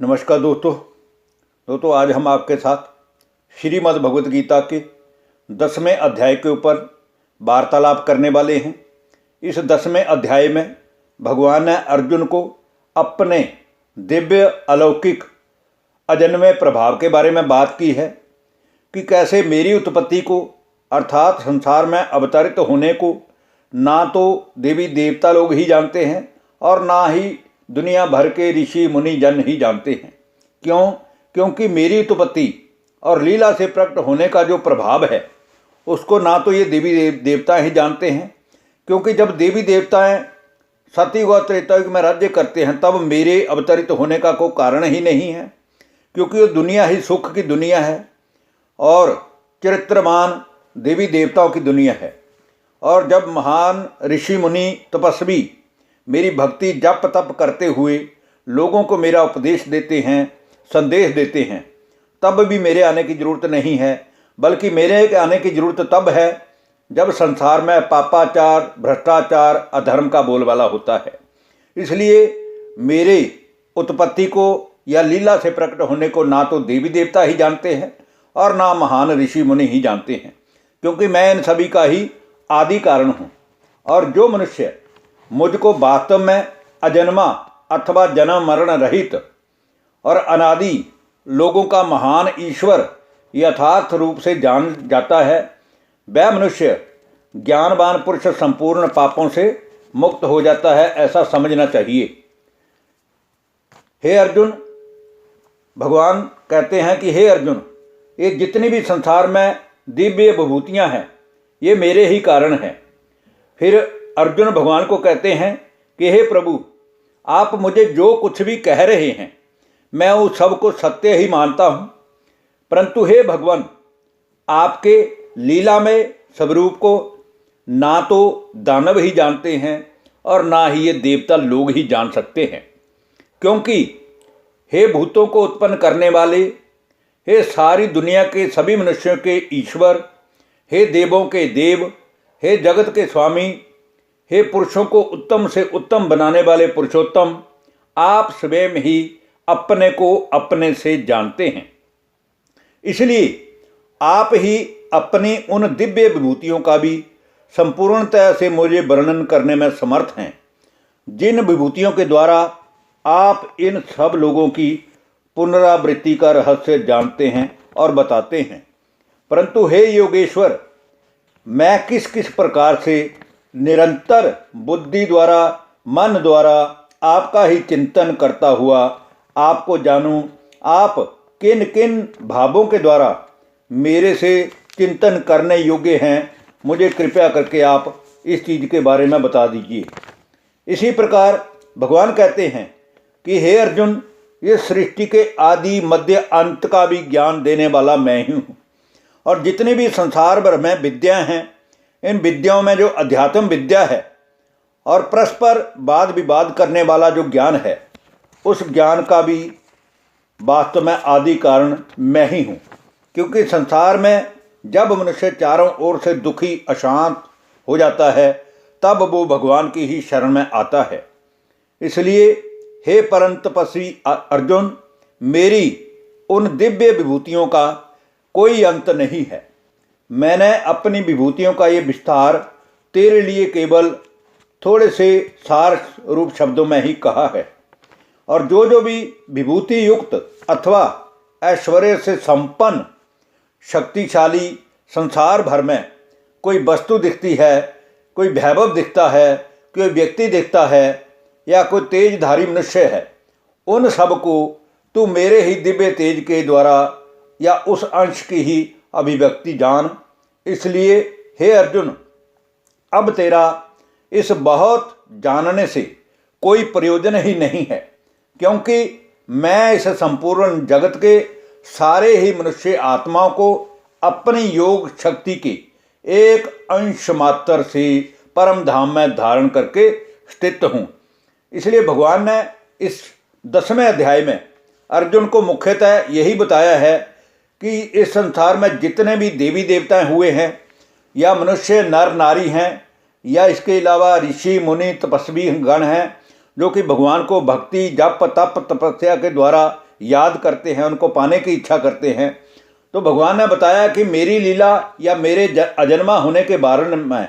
नमस्कार दोस्तों आज हम आपके साथ श्रीमद् भगवत गीता के 10वें अध्याय के ऊपर वार्तालाप करने वाले हैं। इस 10वें अध्याय में भगवान ने अर्जुन को अपने दिव्य अलौकिक अजन्मय प्रभाव के बारे में बात की है कि कैसे मेरी उत्पत्ति को अर्थात संसार में अवतरित होने को ना तो देवी देवता लोग ही जानते हैं और ना ही दुनिया भर के ऋषि मुनि जन ही जानते हैं। क्योंकि मेरी उत्पत्ति और लीला से प्रकट होने का जो प्रभाव है उसको ना तो ये देवी देवता ही जानते हैं, क्योंकि जब देवी देवताएं सतयुग और त्रेतायुग में राज्य करते हैं तब मेरे अवतरित होने का कोई कारण ही नहीं है, क्योंकि वो दुनिया ही सुख की दुनिया है और चरित्रवान देवी देवताओं की दुनिया है। और जब महान ऋषि मुनि तपस्वी मेरी भक्ति जप तप करते हुए लोगों को मेरा उपदेश देते हैं, संदेश देते हैं, तब भी मेरे आने की ज़रूरत नहीं है, बल्कि मेरे आने की ज़रूरत तब है जब संसार में पापाचार, भ्रष्टाचार, अधर्म का बोलबाला होता है। इसलिए मेरे उत्पत्ति को या लीला से प्रकट होने को ना तो देवी देवता ही जानते हैं और ना महान ऋषि मुनि ही जानते हैं, क्योंकि मैं इन सभी का ही आदि कारण हूँ। और जो मनुष्य मुझको वास्तव में अजन्मा अथवा जन्म मरण रहित और अनादि लोगों का महान ईश्वर यथार्थ रूप से जान जाता है, वह मनुष्य ज्ञानवान पुरुष संपूर्ण पापों से मुक्त हो जाता है, ऐसा समझना चाहिए। हे अर्जुन, भगवान कहते हैं कि हे अर्जुन, ये जितनी भी संसार में दिव्य विभूतियाँ हैं ये मेरे ही कारण हैं। फिर अर्जुन भगवान को कहते हैं कि हे प्रभु, आप मुझे जो कुछ भी कह रहे हैं मैं उस सब को सत्य ही मानता हूँ, परंतु हे भगवान, आपके लीला में स्वरूप को ना तो दानव ही जानते हैं और ना ही ये देवता लोग ही जान सकते हैं। क्योंकि हे भूतों को उत्पन्न करने वाले, हे सारी दुनिया के सभी मनुष्यों के ईश्वर, हे देवों के देव, हे जगत के स्वामी, हे पुरुषों को उत्तम से उत्तम बनाने वाले पुरुषोत्तम, आप स्वयं ही अपने को अपने से जानते हैं। इसलिए आप ही अपनी उन दिव्य विभूतियों का भी संपूर्णतः से मुझे वर्णन करने में समर्थ हैं, जिन विभूतियों के द्वारा आप इन सब लोगों की पुनरावृत्ति का रहस्य जानते हैं और बताते हैं। परंतु हे योगेश्वर, मैं किस किस प्रकार से निरंतर बुद्धि द्वारा, मन द्वारा आपका ही चिंतन करता हुआ आपको जानूं, आप किन किन भावों के द्वारा मेरे से चिंतन करने योग्य हैं, मुझे कृपया करके आप इस चीज़ के बारे में बता दीजिए। इसी प्रकार भगवान कहते हैं कि हे अर्जुन, ये सृष्टि के आदि मध्य अंत का भी ज्ञान देने वाला मैं ही हूँ, और जितनी भी संसार भर में विद्याएँ हैं, इन विद्याओं में जो अध्यात्म विद्या है और परस्पर वाद विवाद करने वाला जो ज्ञान है, उस ज्ञान का भी वास्तव में आदि कारण मैं ही हूँ। क्योंकि संसार में जब मनुष्य चारों ओर से दुखी अशांत हो जाता है तब वो भगवान की ही शरण में आता है। इसलिए हे परम तपस्वी अर्जुन, मेरी उन दिव्य विभूतियों का कोई अंत नहीं है। मैंने अपनी विभूतियों का ये विस्तार तेरे लिए केवल थोड़े से सार रूप शब्दों में ही कहा है। और जो भी विभूति युक्त अथवा ऐश्वर्य से संपन्न शक्तिशाली संसार भर में कोई वस्तु दिखती है, कोई वैभव दिखता है, कोई व्यक्ति दिखता है या कोई तेजधारी मनुष्य है, उन सब को तू मेरे ही दिव्य तेज के द्वारा या उस अंश की ही अभिव्यक्ति जान। इसलिए हे अर्जुन, अब तेरा इस बहुत जानने से कोई प्रयोजन ही नहीं है, क्योंकि मैं इस संपूर्ण जगत के सारे ही मनुष्य आत्माओं को अपनी योग शक्ति के एक अंश मात्र से परम धाम में धारण करके स्थित हूँ। इसलिए भगवान ने इस 10वें अध्याय में अर्जुन को मुख्यतः यही बताया है कि इस संसार में जितने भी देवी देवता हुए हैं या मनुष्य नर नारी हैं या इसके अलावा ऋषि मुनि तपस्वी गण हैं, जो कि भगवान को भक्ति जप तप तपस्या के द्वारा याद करते हैं, उनको पाने की इच्छा करते हैं, तो भगवान ने बताया कि मेरी लीला या मेरे अजन्मा होने के बारे में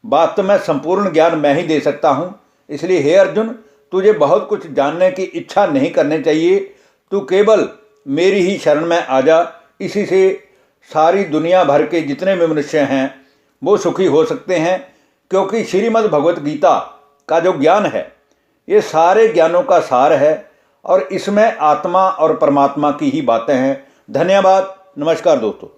वास्तव में संपूर्ण ज्ञान मैं ही दे सकता हूँ। इसलिए हे अर्जुन, तुझे बहुत कुछ जानने की इच्छा नहीं करनी चाहिए, तू केवल मेरी ही शरण में आ जा। इसी से सारी दुनिया भर के जितने भी मनुष्य हैं वो सुखी हो सकते हैं, क्योंकि श्रीमद् भगवत गीता का जो ज्ञान है ये सारे ज्ञानों का सार है और इसमें आत्मा और परमात्मा की ही बातें हैं। धन्यवाद। नमस्कार दोस्तों।